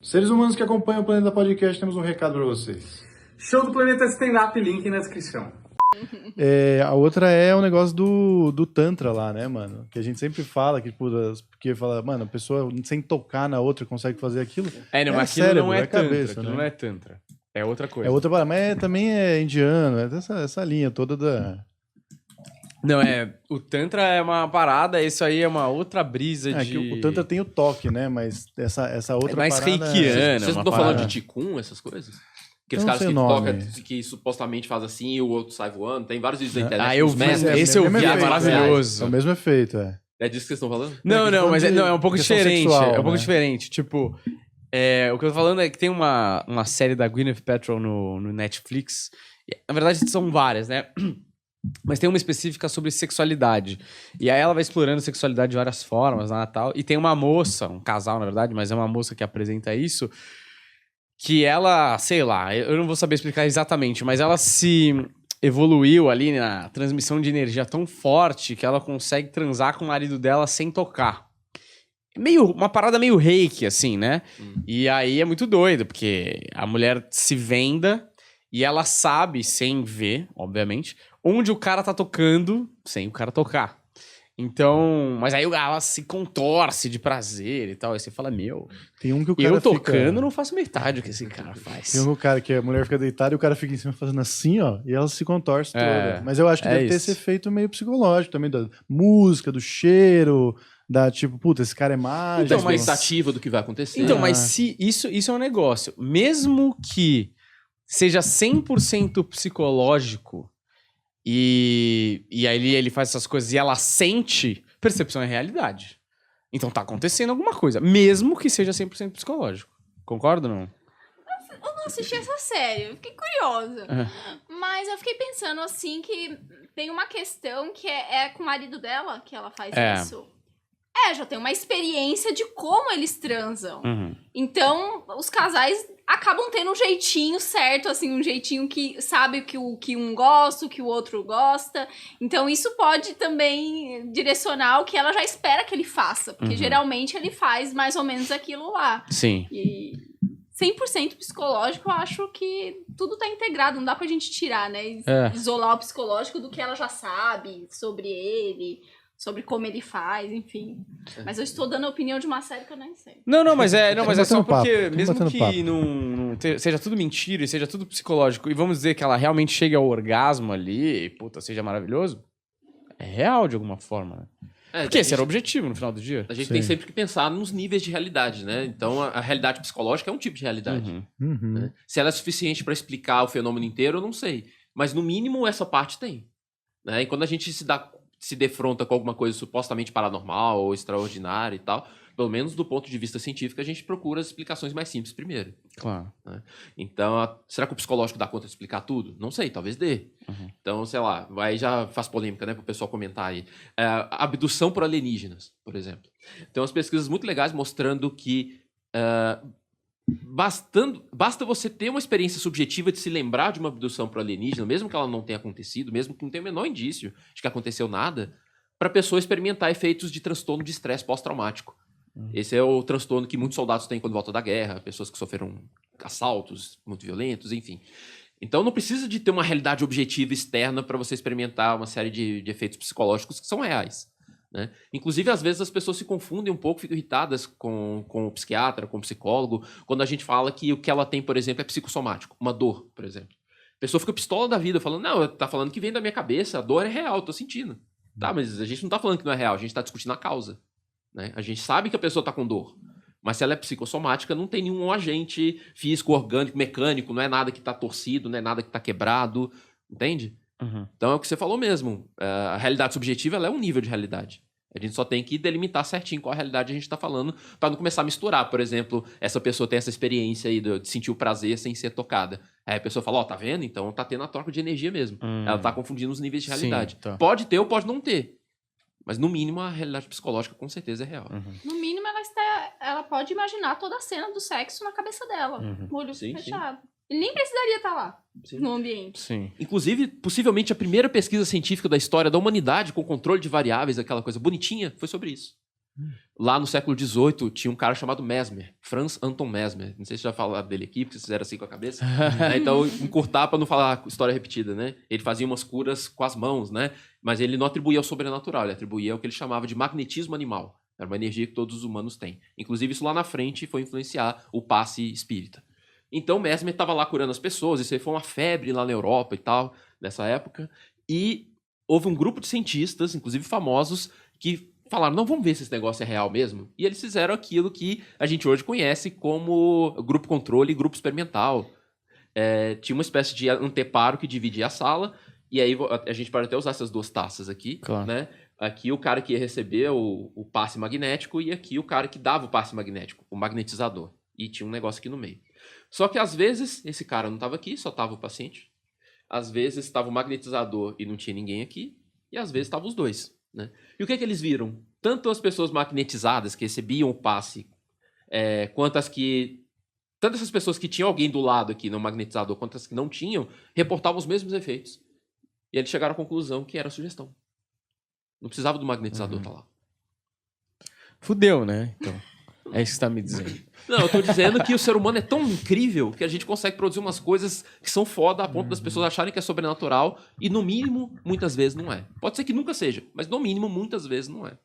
Seres humanos que acompanham o Planeta Podcast, temos um recado para vocês. Show do Planeta Stand-Up, link na descrição. A outra é o negócio do Tantra lá, né, mano? Que a gente sempre fala, que porque fala, mano, a pessoa sem tocar na outra consegue fazer aquilo. Mas aquilo cérebro, não é tantra, cabeça, aquilo né? não é tantra. É outra coisa. É outra parada, mas também é indiano, é essa linha toda da... Não, o Tantra é uma parada, isso aí é uma outra brisa de... que o Tantra tem o toque, né? Mas essa outra É mais parada... reikiana. Vocês não estão falando de Ticum, essas coisas? Aqueles Não caras sei que o nome. tocam, que supostamente faz assim e o outro sai voando. Tem vários vídeos na internet. eu dos vi, mestres. esse eu vi, é efeito, maravilhoso. É o mesmo efeito, é. É disso que vocês estão falando? Não, mas é um pouco questão diferente. sexual, É um pouco né? diferente. Tipo, o que eu tô falando é que tem uma série da Gwyneth Paltrow no Netflix. Na verdade, são várias, né? Mas tem uma específica sobre sexualidade. E aí ela vai explorando sexualidade de várias formas, né, tal. E tem uma moça, um casal, na verdade, mas é uma moça que apresenta isso, que ela, sei lá, eu não vou saber explicar exatamente, mas ela se evoluiu ali na transmissão de energia tão forte que ela consegue transar com o marido dela sem tocar. Uma parada meio reiki, assim, né? E aí é muito doido, porque a mulher se venda e ela sabe, sem ver, obviamente, onde o cara tá tocando sem o cara tocar. Então, mas aí ela se contorce de prazer e tal. Aí você fala, Tem um que o cara eu tocando não faço metade do que esse cara faz. Tem um cara que a mulher fica deitada e o cara fica em cima fazendo assim, ó, e ela se contorce toda. Mas eu acho que deve ter esse efeito meio psicológico também, da música, do cheiro, da tipo, puta, esse cara é mágico. Então, uma expectativa do que vai acontecer. Então, mas se isso é um negócio. Mesmo que seja 100% psicológico e aí ele faz essas coisas e ela sente, percepção é realidade. Então tá acontecendo alguma coisa, mesmo que seja 100% psicológico. Concorda ou não? Eu não assisti essa série, eu fiquei curiosa. Mas eu fiquei pensando, assim, que tem uma questão que é com o marido dela que ela faz isso. Já tem uma experiência de como eles transam. Então, os casais acabam tendo um jeitinho certo, assim, um jeitinho que sabe o que um gosta, o que o outro gosta. Então, isso pode também direcionar o que ela já espera que ele faça. Porque, geralmente, ele faz mais ou menos aquilo lá. Sim. E 100% psicológico, eu acho que tudo tá integrado. Não dá pra gente tirar, né? Isolar o psicológico do que ela já sabe sobre ele, sobre como ele faz, enfim. Mas eu estou dando a opinião de uma série que eu nem sei. Mas é só porque, mesmo que papo. não seja tudo mentira e seja tudo psicológico, e vamos dizer que ela realmente chegue ao orgasmo ali, e puta, seja maravilhoso, é real de alguma forma, né? Porque esse era o objetivo no final do dia. A gente tem sempre que pensar nos níveis de realidade, né? Então, a realidade psicológica é um tipo de realidade. Né? Se ela é suficiente para explicar o fenômeno inteiro, eu não sei. Mas, no mínimo, essa parte tem. Né? E quando a gente se defronta com alguma coisa supostamente paranormal ou extraordinária e tal, pelo menos do ponto de vista científico, a gente procura as explicações mais simples primeiro. Claro. Né? Então, será que o psicológico dá conta de explicar tudo? Não sei, talvez dê. Então, sei lá, aí já faz polêmica, né, pro pessoal comentar aí. Abdução por alienígenas, por exemplo. Tem umas pesquisas muito legais mostrando que basta você ter uma experiência subjetiva de se lembrar de uma abdução por alienígena, mesmo que ela não tenha acontecido, mesmo que não tenha o menor indício de que aconteceu nada, para a pessoa experimentar efeitos de transtorno de estresse pós-traumático. Esse é o transtorno que muitos soldados têm quando voltam da guerra, pessoas que sofreram assaltos muito violentos, enfim. Então não precisa de ter uma realidade objetiva externa para você experimentar uma série de efeitos psicológicos que são reais. Né? Inclusive, às vezes as pessoas se confundem um pouco, ficam irritadas com o psiquiatra, com o psicólogo, quando a gente fala que o que ela tem, por exemplo, é psicossomático, uma dor, por exemplo. A pessoa fica pistola da vida, falando, não, tá falando que vem da minha cabeça, a dor é real, eu tô sentindo. Tá, mas a gente não tá falando que não é real, a gente tá discutindo a causa. Né? A gente sabe que a pessoa tá com dor, mas se ela é psicossomática, não tem nenhum agente físico, orgânico, mecânico, não é nada que tá torcido, não é nada que tá quebrado, entende? Então é o que você falou mesmo. A realidade subjetiva ela é um nível de realidade. A gente só tem que delimitar certinho qual a realidade a gente está falando para não começar a misturar. Por exemplo, essa pessoa tem essa experiência aí de sentir o prazer sem ser tocada. Aí a pessoa fala, tá vendo? Então tá tendo a troca de energia mesmo. Ela tá confundindo os níveis de realidade. Sim, tá. Pode ter ou pode não ter. Mas no mínimo a realidade psicológica com certeza é real. No mínimo ela pode imaginar toda a cena do sexo na cabeça dela. Com o olho fechado. Ele nem precisaria estar lá, no ambiente. Sim. Inclusive, possivelmente, a primeira pesquisa científica da história da humanidade com controle de variáveis, aquela coisa bonitinha, foi sobre isso. Lá no século XVIII, tinha um cara chamado Mesmer, Franz Anton Mesmer. Não sei se já falaram dele aqui, porque vocês fizeram assim com a cabeça. Então, encurtar para não falar história repetida, né? Ele fazia umas curas com as mãos, né? Mas ele não atribuía ao sobrenatural, ele atribuía ao que ele chamava de magnetismo animal. Era uma energia que todos os humanos têm. Inclusive, isso lá na frente foi influenciar o passe espírita. Então, Mesmer estava lá curando as pessoas, isso aí foi uma febre lá na Europa e tal, nessa época. E houve um grupo de cientistas, inclusive famosos, que falaram, não, vamos ver se esse negócio é real mesmo. E eles fizeram aquilo que a gente hoje conhece como grupo controle e grupo experimental. Tinha uma espécie de anteparo que dividia a sala, e aí a gente pode até usar essas duas taças aqui, claro, né? Aqui o cara que ia receber o passe magnético e aqui o cara que dava o passe magnético, o magnetizador. E tinha um negócio aqui no meio. Só que às vezes esse cara não estava aqui, só estava o paciente. Às vezes estava o magnetizador e não tinha ninguém aqui. E às vezes estavam os dois, né? E o que eles viram? Tanto as pessoas magnetizadas que recebiam o passe, quanto as que... Tanto essas pessoas que tinham alguém do lado aqui no magnetizador, quanto as que não tinham, reportavam os mesmos efeitos. E eles chegaram à conclusão que era sugestão. Não precisava do magnetizador estar lá. Fudeu, né? Então, é isso que você tá me dizendo. Não, eu tô dizendo que o ser humano é tão incrível que a gente consegue produzir umas coisas que são foda a ponto das pessoas acharem que é sobrenatural e, no mínimo, muitas vezes não é. Pode ser que nunca seja, mas no mínimo, muitas vezes não é.